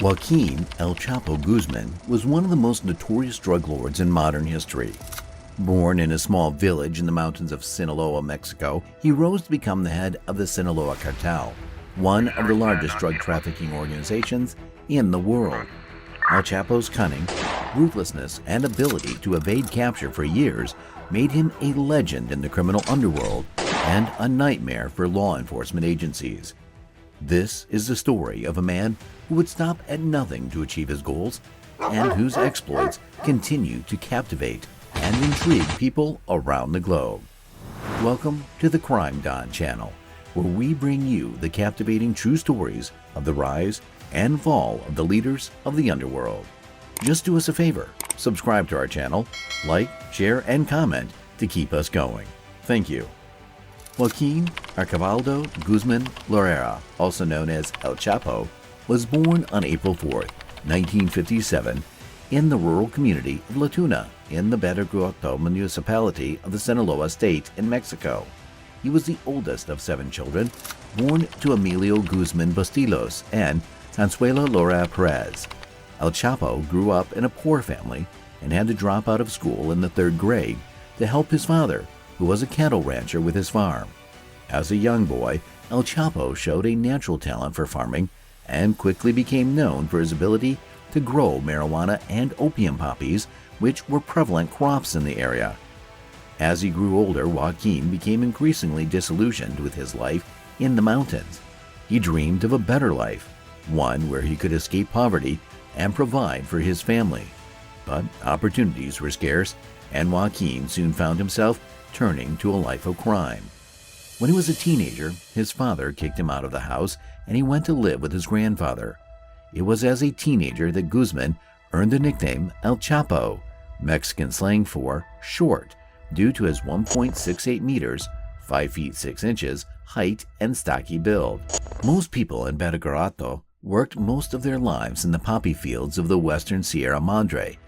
Joaquin El Chapo Guzman was one of the most notorious drug lords in modern history. Born in a small village in the mountains of Sinaloa, Mexico, he rose to become the head of the Sinaloa Cartel, one of the largest drug trafficking organizations in the world. El Chapo's cunning, ruthlessness, and ability to evade capture for years made him a legend in the criminal underworld and a nightmare for law enforcement agencies. This is the story of a man who would stop at nothing to achieve his goals and whose exploits continue to captivate and intrigue people around the globe. Welcome to the Crime Don channel, where we bring you the captivating true stories of the rise and fall of the leaders of the underworld. Just do us a favor, subscribe to our channel, like, share, and comment to keep us going. Thank you. Joaquin Archibaldo Guzman Loera, also known as El Chapo, was born on April 4, 1957, in the rural community of La Tuna in the Badiraguato municipality of the Sinaloa state in Mexico. He was the oldest of 7 children, born to Emilio Guzman Bustillos and Consuelo Loera Perez. El Chapo grew up in a poor family and had to drop out of school in the 3rd grade to help his father, who was a cattle rancher with his farm. As a young boy, El Chapo showed a natural talent for farming and quickly became known for his ability to grow marijuana and opium poppies, which were prevalent crops in the area. As he grew older, Joaquin became increasingly disillusioned with his life in the mountains. He dreamed of a better life, one where he could escape poverty and provide for his family. But opportunities were scarce, and Joaquin soon found himself turning to a life of crime. When he was a teenager, his father kicked him out of the house and he went to live with his grandfather. It was as a teenager that Guzman earned the nickname El Chapo, Mexican slang for short, due to his 1.68 meters, 5 feet 6 inches, height and stocky build. Most people in Badiraguato worked most of their lives in the poppy fields of the western Sierra Madre.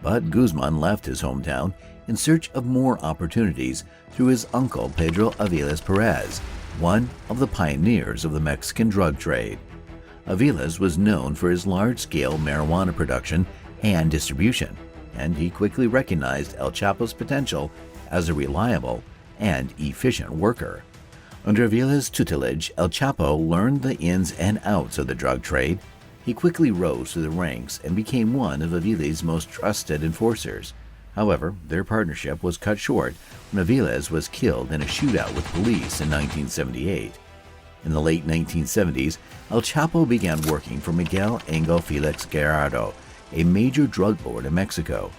But Guzman left his hometown in search of more opportunities through his uncle Pedro Aviles Perez, one of the pioneers of the Mexican drug trade. Aviles was known for his large-scale marijuana production and distribution, and he quickly recognized El Chapo's potential as a reliable and efficient worker. Under Aviles' tutelage, El Chapo learned the ins and outs of the drug trade. He quickly rose through the ranks and became one of Aviles' most trusted enforcers. However, their partnership was cut short when Aviles was killed in a shootout with police in 1978. In the late 1970s, El Chapo began working for Miguel Angel Felix Gallardo, a major drug lord in Mexico.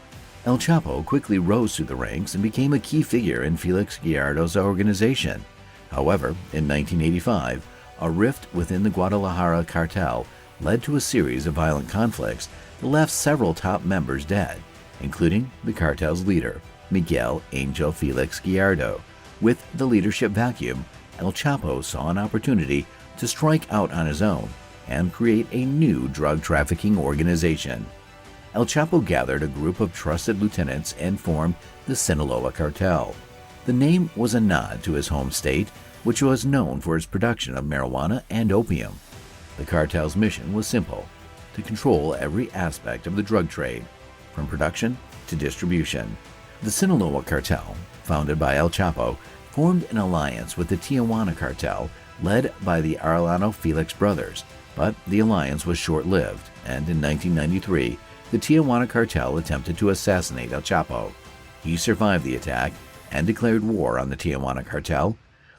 El Chapo quickly rose through the ranks and became a key figure in Felix Gallardo's organization. However, in 1985, a rift within the Guadalajara cartel led to a series of violent conflicts that left several top members dead, including the cartel's leader, Miguel Angel Felix Gallardo. With the leadership vacuum, El Chapo saw an opportunity to strike out on his own and create a new drug trafficking organization. El Chapo gathered a group of trusted lieutenants and formed the Sinaloa Cartel. The name was a nod to his home state, which was known for its production of marijuana and opium. The cartel's mission was simple: to control every aspect of the drug trade, from production to distribution. The Sinaloa Cartel, founded by El Chapo, formed an alliance with the Tijuana Cartel, led by the Arellano Felix brothers, but the alliance was short-lived, and in 1993, the Tijuana Cartel attempted to assassinate El Chapo. He survived the attack and declared war on the Tijuana Cartel.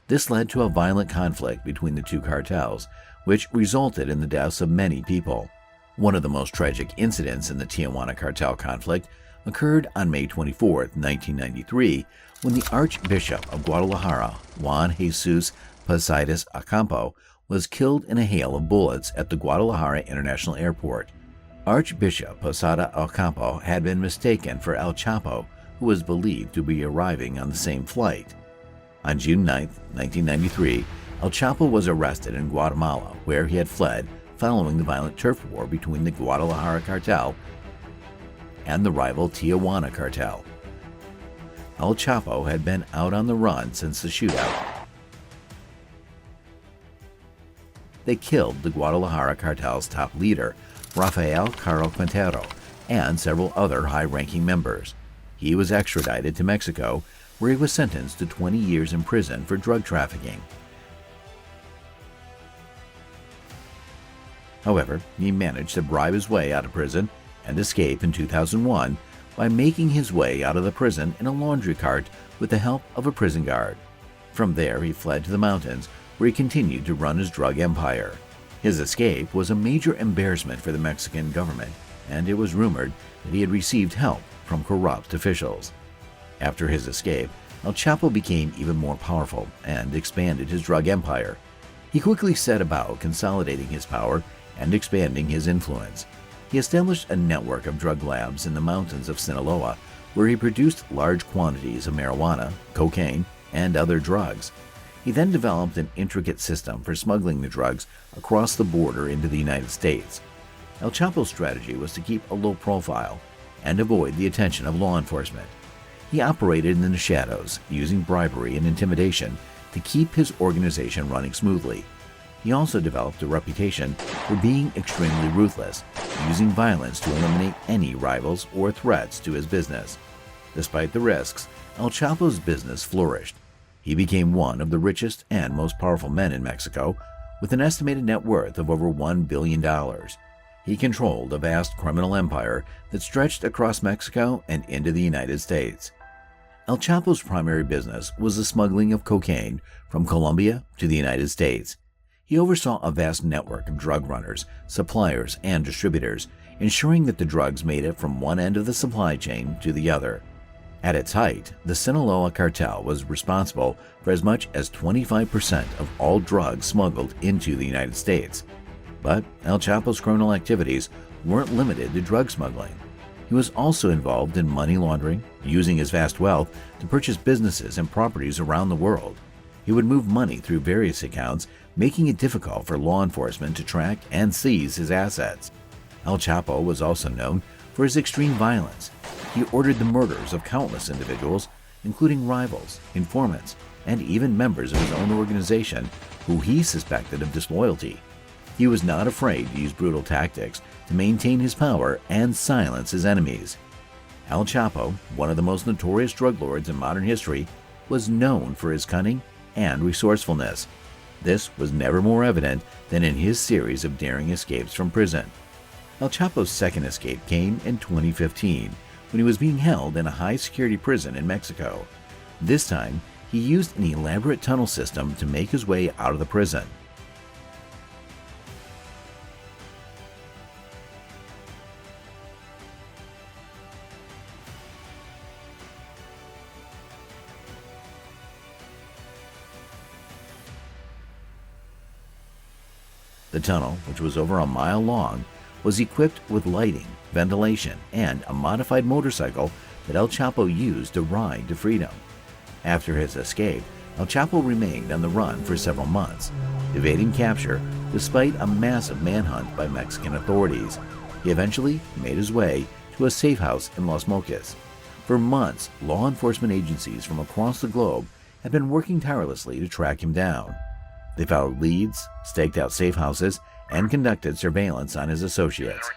This led to a violent conflict between the two cartels, which resulted in the deaths of many people. One of the most tragic incidents in the Tijuana Cartel conflict occurred on May 24, 1993, when the Archbishop of Guadalajara, Juan Jesus Posada Ocampo, was killed in a hail of bullets at the Guadalajara International Airport. Archbishop Posada Ocampo had been mistaken for El Chapo, who was believed to be arriving on the same flight. On June 9, 1993, El Chapo was arrested in Guatemala, where he had fled following the violent turf war between the Guadalajara cartel and the rival Tijuana cartel. El Chapo had been out on the run since the shootout. they killed the Guadalajara cartel's top leader, Rafael Caro Quintero, and several other high-ranking members. He was extradited to Mexico, where he was sentenced to 20 years in prison for drug trafficking. However, he managed to bribe his way out of prison and escape in 2001 by making his way out of the prison in a laundry cart with the help of a prison guard. From there, he fled to the mountains, where he continued to run his drug empire. His escape was a major embarrassment for the Mexican government, and it was rumored that he had received help from corrupt officials. After his escape, El Chapo became even more powerful and expanded his drug empire. He quickly set about consolidating his power and expanding his influence. He established a network of drug labs in the mountains of Sinaloa, where he produced large quantities of marijuana, cocaine, and other drugs. He then developed an intricate system for smuggling the drugs across the border into the United States. El Chapo's strategy was to keep a low profile and avoid the attention of law enforcement. He operated in the shadows, using bribery and intimidation to keep his organization running smoothly. He also developed a reputation for being extremely ruthless, using violence to eliminate any rivals or threats to his business. Despite the risks, El Chapo's business flourished. He became one of the richest and most powerful men in Mexico, with an estimated net worth of over $1 billion. He controlled a vast criminal empire that stretched across Mexico and into the United States. El Chapo's primary business was the smuggling of cocaine from Colombia to the United States. He oversaw a vast network of drug runners, suppliers, and distributors, ensuring that the drugs made it from one end of the supply chain to the other. At its height, the Sinaloa cartel was responsible for as much as 25% of all drugs smuggled into the United States. But El Chapo's criminal activities weren't limited to drug smuggling. He was also involved in money laundering, using his vast wealth to purchase businesses and properties around the world. He would move money through various accounts, making it difficult for law enforcement to track and seize his assets. El Chapo was also known for his extreme violence. He ordered the murders of countless individuals, including rivals, informants, and even members of his own organization who he suspected of disloyalty. He was not afraid to use brutal tactics to maintain his power and silence his enemies. El Chapo, one of the most notorious drug lords in modern history, was known for his cunning and resourcefulness. This was never more evident than in his series of daring escapes from prison. El Chapo's second escape came in 2015, when he was being held in a high-security prison in Mexico. This time, he used an elaborate tunnel system to make his way out of the prison. The tunnel, which was over a mile long, was equipped with lighting, ventilation, and a modified motorcycle that El Chapo used to ride to freedom. After his escape, El Chapo remained on the run for several months, evading capture despite a massive manhunt by Mexican authorities. He eventually made his way to a safe house in Los Mochis. For months, law enforcement agencies from across the globe had been working tirelessly to track him down. They followed leads, staked out safe houses, and conducted surveillance on his associates.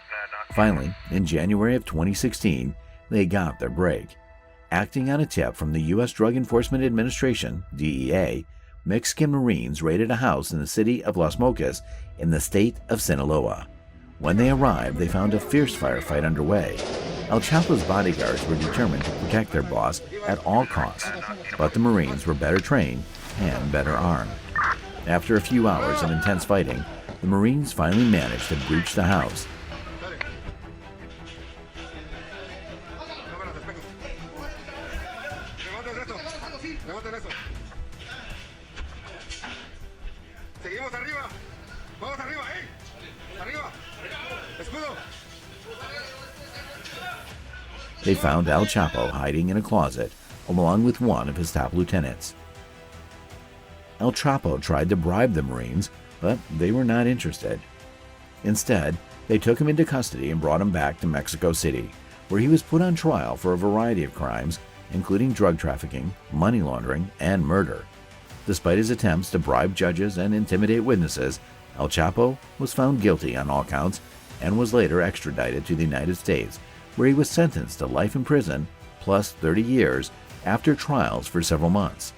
Finally, in January of 2016, they got their break. Acting on a tip from the U.S. Drug Enforcement Administration, DEA, Mexican Marines raided a house in the city of Los Mochis in the state of Sinaloa. When they arrived, they found a fierce firefight underway. El Chapo's bodyguards were determined to protect their boss at all costs, but the Marines were better trained and better armed. After a few hours of intense fighting, the Marines finally managed to breach the house. They found El Chapo hiding in a closet, along with one of his top lieutenants. El Chapo tried to bribe the Marines, but they were not interested. Instead, they took him into custody and brought him back to Mexico City, where he was put on trial for a variety of crimes, including drug trafficking, money laundering, and murder. Despite his attempts to bribe judges and intimidate witnesses, El Chapo was found guilty on all counts and was later extradited to the United States, where he was sentenced to life in prison plus 30 years after trials for several months.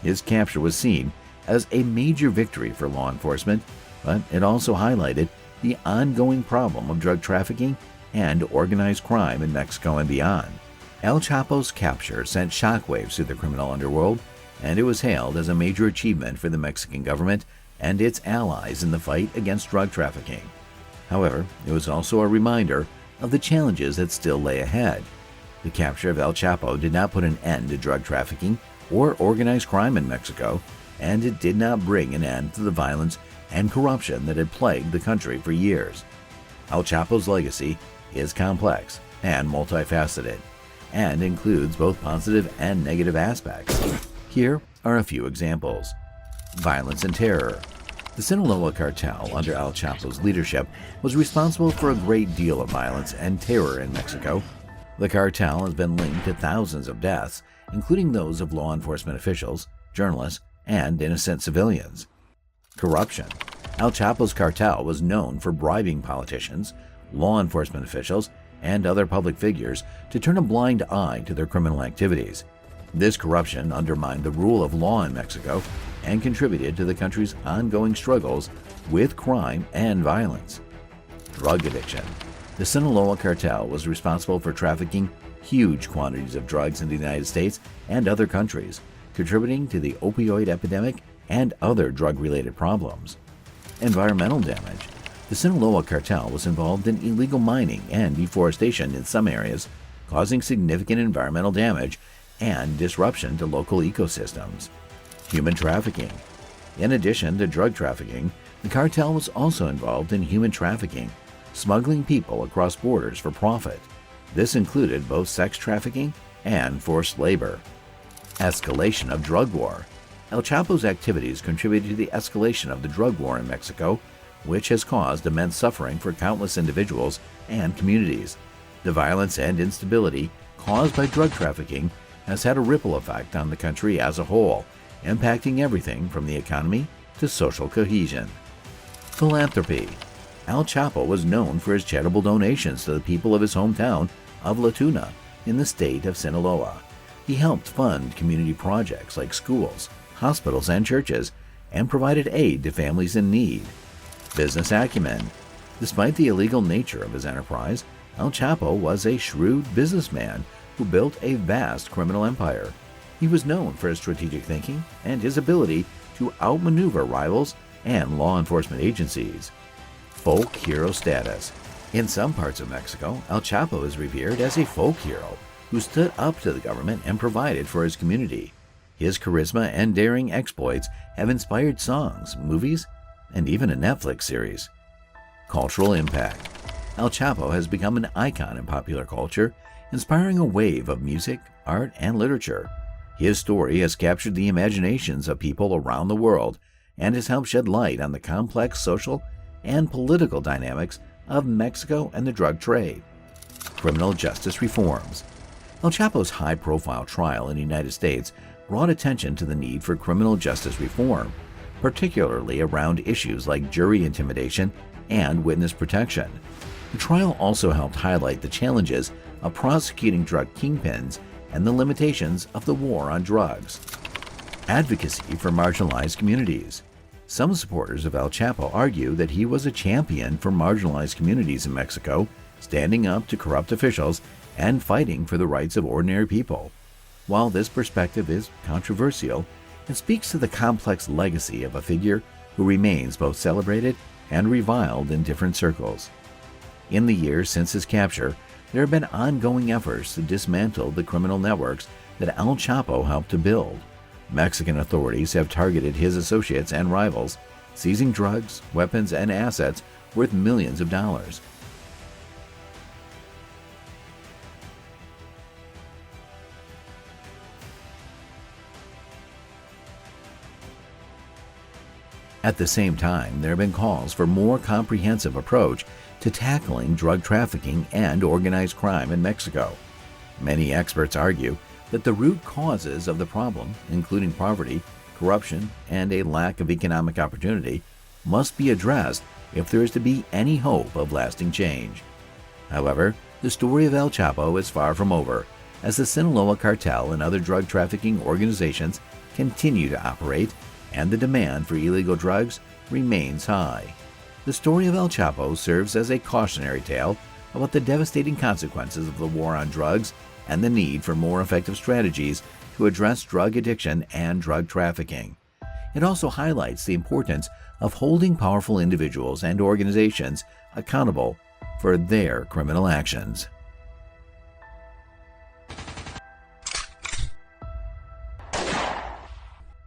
His capture was seen as a major victory for law enforcement, but it also highlighted the ongoing problem of drug trafficking and organized crime in Mexico and beyond. El Chapo's capture sent shockwaves through the criminal underworld, and it was hailed as a major achievement for the Mexican government and its allies in the fight against drug trafficking. However, it was also a reminder of the challenges that still lay ahead. The capture of El Chapo did not put an end to drug trafficking or organized crime in Mexico, and it did not bring an end to the violence and corruption that had plagued the country for years. El Chapo's legacy is complex and multifaceted, and includes both positive and negative aspects. Here are a few examples. Violence and terror. The Sinaloa cartel, under El Chapo's leadership, was responsible for a great deal of violence and terror in Mexico. The cartel has been linked to thousands of deaths, including those of law enforcement officials, journalists, and innocent civilians. Corruption. El Chapo's cartel was known for bribing politicians, law enforcement officials, and other public figures to turn a blind eye to their criminal activities. This corruption undermined the rule of law in Mexico and contributed to the country's ongoing struggles with crime and violence. Drug addiction. The Sinaloa cartel was responsible for trafficking huge quantities of drugs in the United States and other countries, contributing to the opioid epidemic and other drug-related problems. Environmental damage. The Sinaloa cartel was involved in illegal mining and deforestation in some areas, causing significant environmental damage and disruption to local ecosystems. Human trafficking. In addition to drug trafficking, the cartel was also involved in human trafficking, smuggling people across borders for profit. This included both sex trafficking and forced labor. Escalation of drug war. El Chapo's activities contributed to the escalation of the drug war in Mexico, which has caused immense suffering for countless individuals and communities. The violence and instability caused by drug trafficking has had a ripple effect on the country as a whole, impacting everything from the economy to social cohesion. Philanthropy. El Chapo was known for his charitable donations to the people of his hometown of La Tuna in the state of Sinaloa. He helped fund community projects like schools, hospitals, and churches, and provided aid to families in need. Business acumen. Despite the illegal nature of his enterprise, El Chapo was a shrewd businessman who built a vast criminal empire. He was known for his strategic thinking and his ability to outmaneuver rivals and law enforcement agencies. Folk hero status. In some parts of Mexico, El Chapo is revered as a folk hero who stood up to the government and provided for his community. His charisma and daring exploits have inspired songs, movies, and even a Netflix series. Cultural impact. El Chapo has become an icon in popular culture, inspiring a wave of music, art, and literature. His story has captured the imaginations of people around the world and has helped shed light on the complex social and political dynamics of Mexico and the drug trade. Criminal justice reforms. El Chapo's high-profile trial in the United States brought attention to the need for criminal justice reform, particularly around issues like jury intimidation and witness protection. The trial also helped highlight the challenges of prosecuting drug kingpins and the limitations of the war on drugs. Advocacy for marginalized communities. Some supporters of El Chapo argue that he was a champion for marginalized communities in Mexico, standing up to corrupt officials and fighting for the rights of ordinary people. While this perspective is controversial, it speaks to the complex legacy of a figure who remains both celebrated and reviled in different circles. In the years since his capture, there have been ongoing efforts to dismantle the criminal networks that El Chapo helped to build. Mexican authorities have targeted his associates and rivals, seizing drugs, weapons, and assets worth millions of dollars. At the same time, there have been calls for a more comprehensive approach to tackling drug trafficking and organized crime in Mexico. Many experts argue that the root causes of the problem, including poverty, corruption, and a lack of economic opportunity, must be addressed if there is to be any hope of lasting change. However, the story of El Chapo is far from over, as the Sinaloa cartel and other drug trafficking organizations continue to operate and the demand for illegal drugs remains high. The story of El Chapo serves as a cautionary tale about the devastating consequences of the war on drugs and the need for more effective strategies to address drug addiction and drug trafficking. It also highlights the importance of holding powerful individuals and organizations accountable for their criminal actions.